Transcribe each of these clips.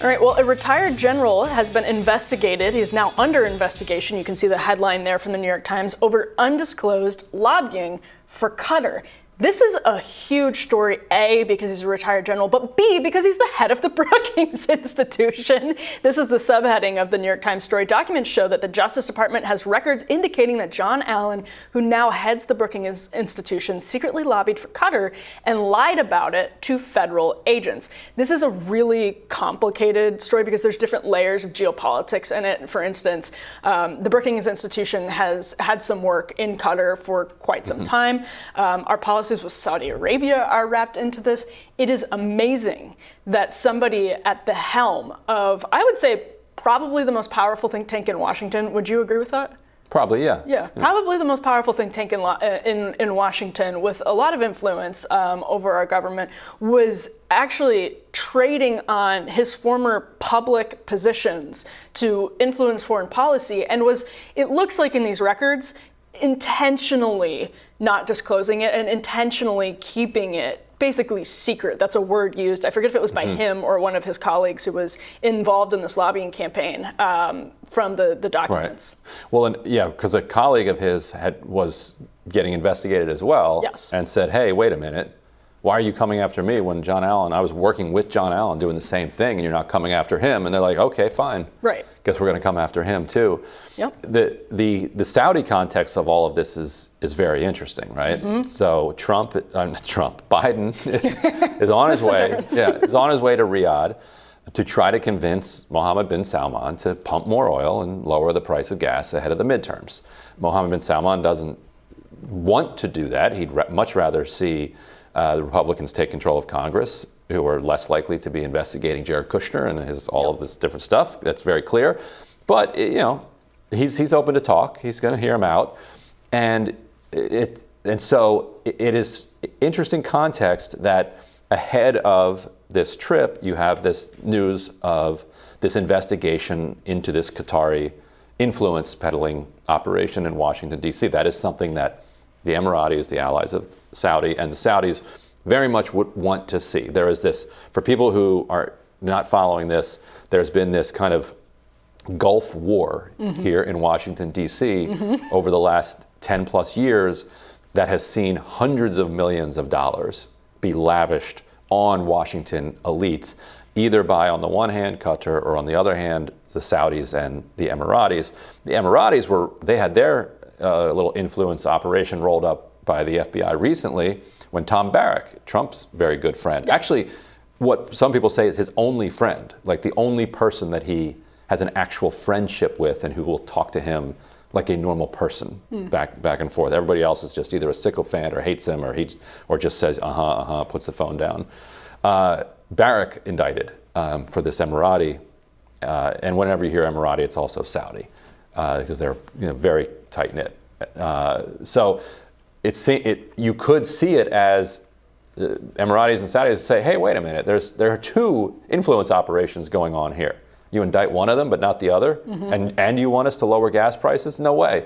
All right, well, a retired general has been investigated. He's now under investigation. You can see the headline there from the New York Times over undisclosed lobbying for Qatar. This is a huge story, A, because he's a retired general, but B, because he's the head of the Brookings Institution. This is the subheading of the New York Times story. Documents show that the Justice Department has records indicating that John Allen, who now heads the Brookings Institution, secretly lobbied for Qatar and lied about it to federal agents. This is a really complicated story because there's different layers of geopolitics in it. For instance, the Brookings Institution has had some work in Qatar for quite some time. Our policies with Saudi Arabia are wrapped into this. It is amazing that somebody at the helm of, I would say, probably the most powerful think tank in Washington. Would you agree with that? Probably, yeah. Yeah, probably the most powerful think tank in Washington with a lot of influence over our government was actually trading on his former public positions to influence foreign policy and was, it looks like in these records, intentionally not disclosing it and intentionally keeping it basically secret. That's a word used. I forget if it was by him or one of his colleagues who was involved in this lobbying campaign from the documents. Right. Well, because a colleague of his was getting investigated as well. Yes. And said, hey, wait a minute. Why are you coming after me when John Allen, I was working with John Allen doing the same thing and you're not coming after him? And they're like, okay, fine. Right. Guess we're going to come after him too. Yep. The Saudi context of all of this is very interesting, right? So Biden is on his way. Yeah, is on his way to Riyadh to try to convince Mohammed bin Salman to pump more oil and lower the price of gas ahead of the midterms. Mohammed bin Salman doesn't want to do that. He'd much rather see the Republicans take control of Congress, who are less likely to be investigating Jared Kushner and all of this different stuff. That's very clear. But he's open to talk. He's going to hear him out, and so it is interesting context that ahead of this trip, you have this news of this investigation into this Qatari influence peddling operation in Washington, D.C. That is something that the Emiratis, the allies of Saudi, and the Saudis very much would want to see. There is this, for people who are not following this, there's been this kind of Gulf War here in Washington, D.C. Over the last 10 plus years that has seen hundreds of millions of dollars be lavished on Washington elites, either by, on the one hand, Qatar, or on the other hand, the Saudis and the Emiratis. The Emiratis they had their little influence operation rolled up by the FBI recently when Tom Barrack, Trump's very good friend, actually what some people say is his only friend, like the only person that he has an actual friendship with and who will talk to him like a normal person back and forth. Everybody else is just either a sycophant or hates him or just says, puts the phone down. Barrack indicted for this Emirati, and whenever you hear Emirati, it's also Saudi, because they're very tight-knit. So you could see it as Emiratis and Saudis say, hey, wait a minute, there are two influence operations going on here. You indict one of them, but not the other, and you want us to lower gas prices? No way.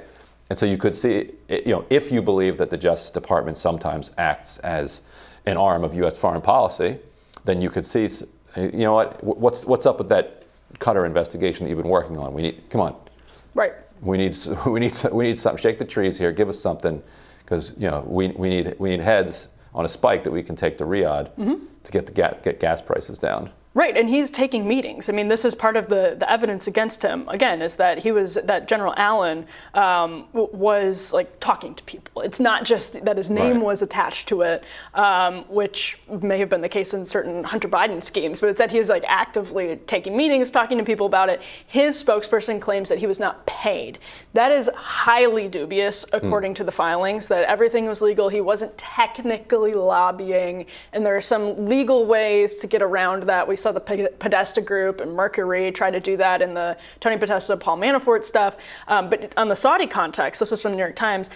And so you could see, if you believe that the Justice Department sometimes acts as an arm of U.S. foreign policy, then you could see, what's up with that Qatar investigation that you've been working on? Come on. Right. We need something. Shake the trees here. Give us something, because we need heads on a spike that we can take to Riyadh to get gas prices down. Right, and he's taking meetings. I mean, this is part of the evidence against him, again, is that that General Allen was like talking to people. It's not just that his name was attached to it, which may have been the case in certain Hunter Biden schemes, but it's that he was like actively taking meetings, talking to people about it. His spokesperson claims that he was not paid. That is highly dubious, according to the filings, that everything was legal. He wasn't technically lobbying, and there are some legal ways to get around that. We saw the Podesta Group and Mercury try to do that in the Tony Podesta, Paul Manafort stuff. But on the Saudi context, this is from the New York Times,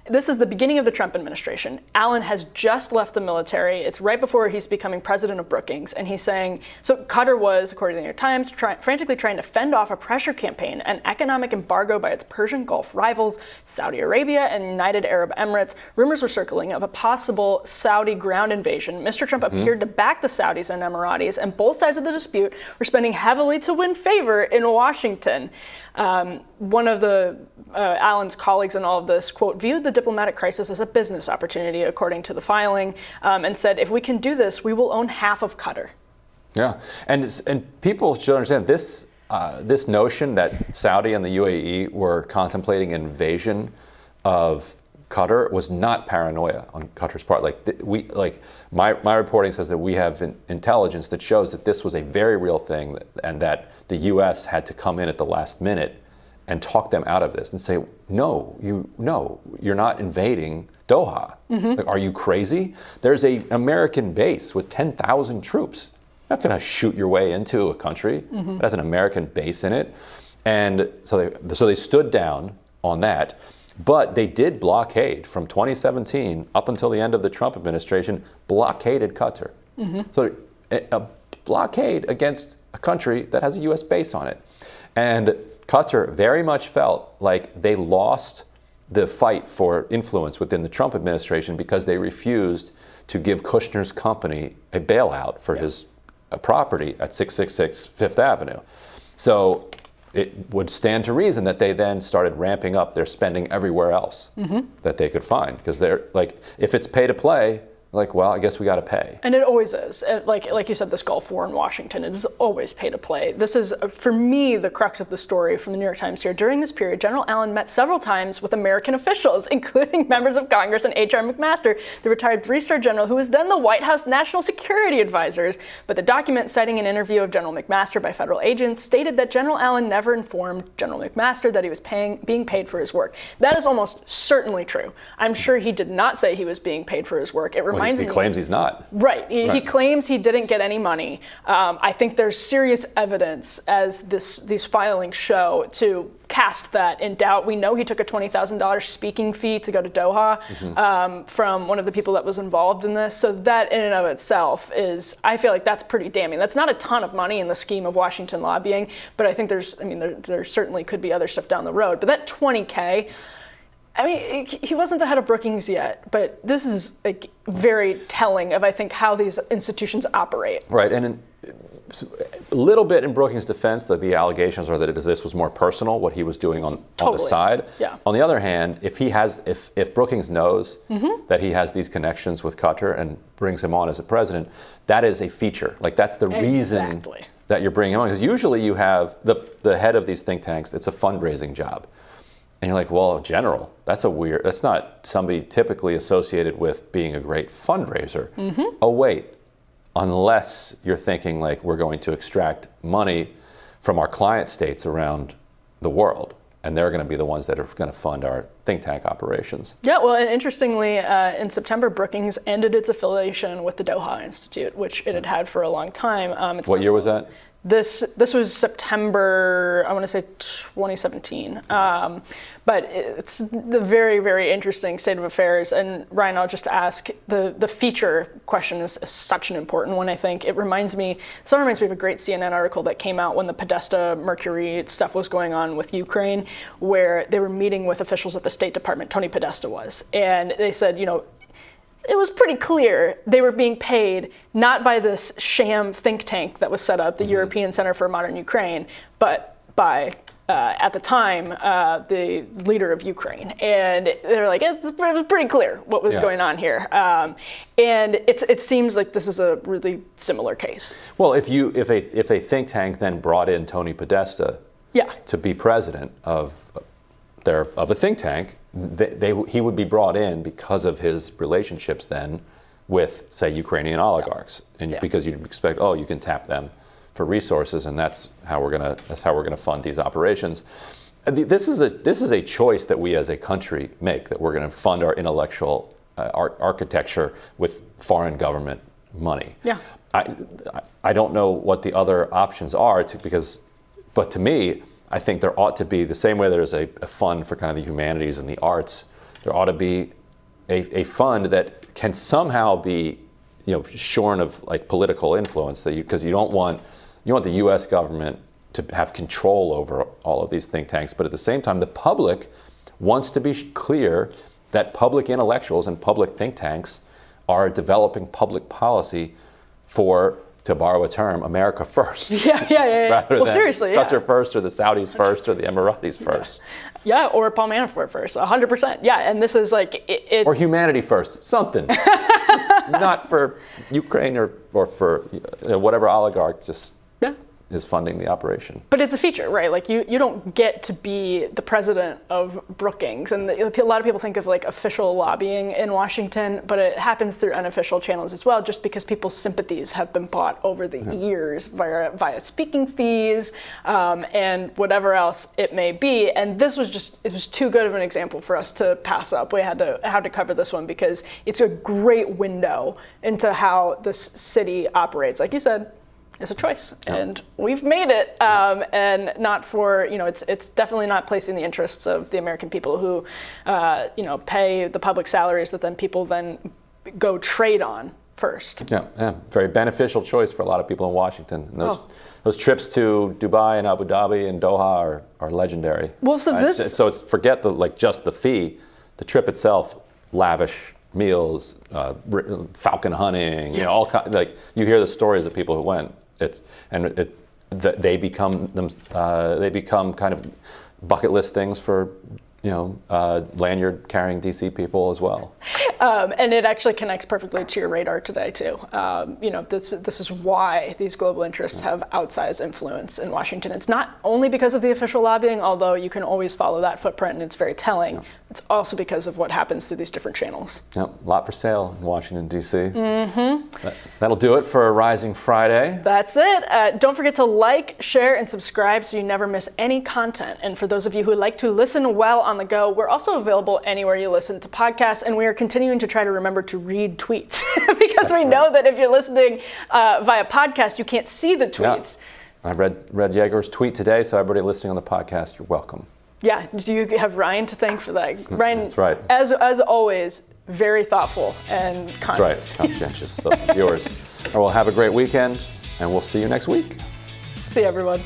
This is the beginning of the Trump administration. Allen has just left the military. It's right before he's becoming president of Brookings. And he's saying, so Qatar was, according to the New York Times, frantically trying to fend off a pressure campaign, an economic embargo by its Persian Gulf rivals, Saudi Arabia and United Arab Emirates. Rumors were circling of a possible Saudi ground invasion. Mr. Trump appeared to back the Saudis and Emiratis, and both sides of the dispute were spending heavily to win favor in Washington. One of Allen's colleagues in all of this, quote, viewed the diplomatic crisis as a business opportunity, according to the filing, and said, if we can do this, we will own half of Qatar. Yeah, and people should understand this. This notion that Saudi and the UAE were contemplating invasion of Qatar was not paranoia on Qatar's part. My reporting says that we have intelligence that shows that this was a very real thing, and that the U.S. had to come in at the last minute and talk them out of this and say, no, you're not invading Doha. Like, are you crazy? There's an American base with 10,000 troops. You're not going to shoot your way into a country that has an American base in it. And so they stood down on that. But they did blockade from 2017 up until the end of the Trump administration, blockaded Qatar. So a blockade against a country that has a U.S. base on it. And Qatar very much felt like they lost the fight for influence within the Trump administration because they refused to give Kushner's company a bailout for his property at 666 Fifth Avenue. So it would stand to reason that they then started ramping up their spending everywhere else that they could find, because they're like, if it's pay to play, like, well, I guess we got to pay. And it always is. Like you said, this Gulf War in Washington, it is always pay to play. This is, for me, the crux of the story from the New York Times here. During this period, General Allen met several times with American officials, including members of Congress and H.R. McMaster, the retired three-star general who was then the White House National Security Advisor. But the document, citing an interview of General McMaster by federal agents, stated that General Allen never informed General McMaster that he was being paid for his work. That is almost certainly true. I'm sure he did not say he was being paid for his work. He claims he's not. Right. He claims he didn't get any money. I think there's serious evidence, as these filings show, to cast that in doubt. We know he took a $20,000 speaking fee to go to Doha from one of the people that was involved in this. So that in and of itself is, I feel like that's pretty damning. That's not a ton of money in the scheme of Washington lobbying, but I think there certainly could be other stuff down the road. But that $20K, I mean, he wasn't the head of Brookings yet, but this is like very telling of, I think, how these institutions operate. Right, and a little bit in Brookings' defense, that the allegations are that this was more personal, what he was doing on the side. Yeah. On the other hand, if Brookings knows that he has these connections with Qatar and brings him on as a president, that is a feature. Like, that's the reason that you're bringing him on. Because usually you have the head of these think tanks, it's a fundraising job. And you're like, well, general, that's not somebody typically associated with being a great fundraiser. Oh, wait, unless you're thinking like, we're going to extract money from our client states around the world, and they're going to be the ones that are going to fund our think tank operations. Yeah, well, and interestingly, in September, Brookings ended its affiliation with the Doha Institute, which it had had for a long time. What year was that? This was September, I want to say 2017. But it's the very, very interesting state of affairs. And Ryan, I'll just ask, the feature question is such an important one, I think. It reminds me of a great CNN article that came out when the Podesta Mercury stuff was going on with Ukraine, where they were meeting with officials at the State Department, Tony Podesta was. And they said, it was pretty clear they were being paid not by this sham think tank that was set up, the European Center for Modern Ukraine, but by, at the time, the leader of Ukraine. And they're like, it was pretty clear what was going on here. And it seems like this is a really similar case. Well, if a think tank then brought in Tony Podesta to be president of a think tank, he would be brought in because of his relationships then with, say, Ukrainian oligarchs, and because you'd expect, you can tap them for resources, and that's how we're gonna fund these operations. This is a choice that we as a country make, that we're going to fund our intellectual architecture with foreign government money. Yeah. I don't know what the other options are, but to me, I think there ought to be, the same way there's a fund for kind of the humanities and the arts there ought to be a fund that can somehow be, shorn of like political influence, because you want the U.S. government to have control over all of these think tanks, but at the same time, the public wants to be clear that public intellectuals and public think tanks are developing public policy for, to borrow a term, America first. Yeah. Rather Well, than seriously, Qatar first, or the Saudis first, or the Emiratis first. Yeah, or Paul Manafort first, 100%. Yeah, and this is like, it's... Or humanity first, something. Just not for Ukraine or for whatever oligarch just is funding the operation. But it's a feature, right? Like you don't get to be the president of Brookings. And a lot of people think of like official lobbying in Washington, but it happens through unofficial channels as well, just because people's sympathies have been bought over the years via speaking fees and whatever else it may be. And this was it was too good of an example for us to pass up. We had to cover this one because it's a great window into how this city operates. Like you said, it's a choice, and we've made it, and not for, it's definitely not placing the interests of the American people who, pay the public salaries that then people then go trade on first. Yeah, very beneficial choice for a lot of people in Washington. And those trips to Dubai and Abu Dhabi and Doha are legendary. Well, so so it's forget just the fee, the trip itself, lavish meals, falcon hunting, all kinds. Like you hear the stories of people who went. They become kind of bucket list things for lanyard carrying DC people as well. And it actually connects perfectly to your radar today too. This is why these global interests have outsized influence in Washington. It's not only because of the official lobbying, although you can always follow that footprint and it's very telling. Yeah. It's also because of what happens through these different channels. Yep, a lot for sale in Washington, D.C. Mm-hmm. That'll do it for a Rising Friday. That's it. Don't forget to like, share, and subscribe so you never miss any content. And for those of you who like to listen while on the go, we're also available anywhere you listen to podcasts, and we are continuing to try to remember to read tweets because we know that if you're listening via podcast, you can't see the tweets. Yeah. I read Yeager's tweet today, so everybody listening on the podcast, you're welcome. Yeah, you have Ryan to thank for that. Ryan, that's right. As always, very thoughtful and conscious. That's right, conscientious of viewers. Well, have a great weekend, and we'll see you next week. See you, everyone.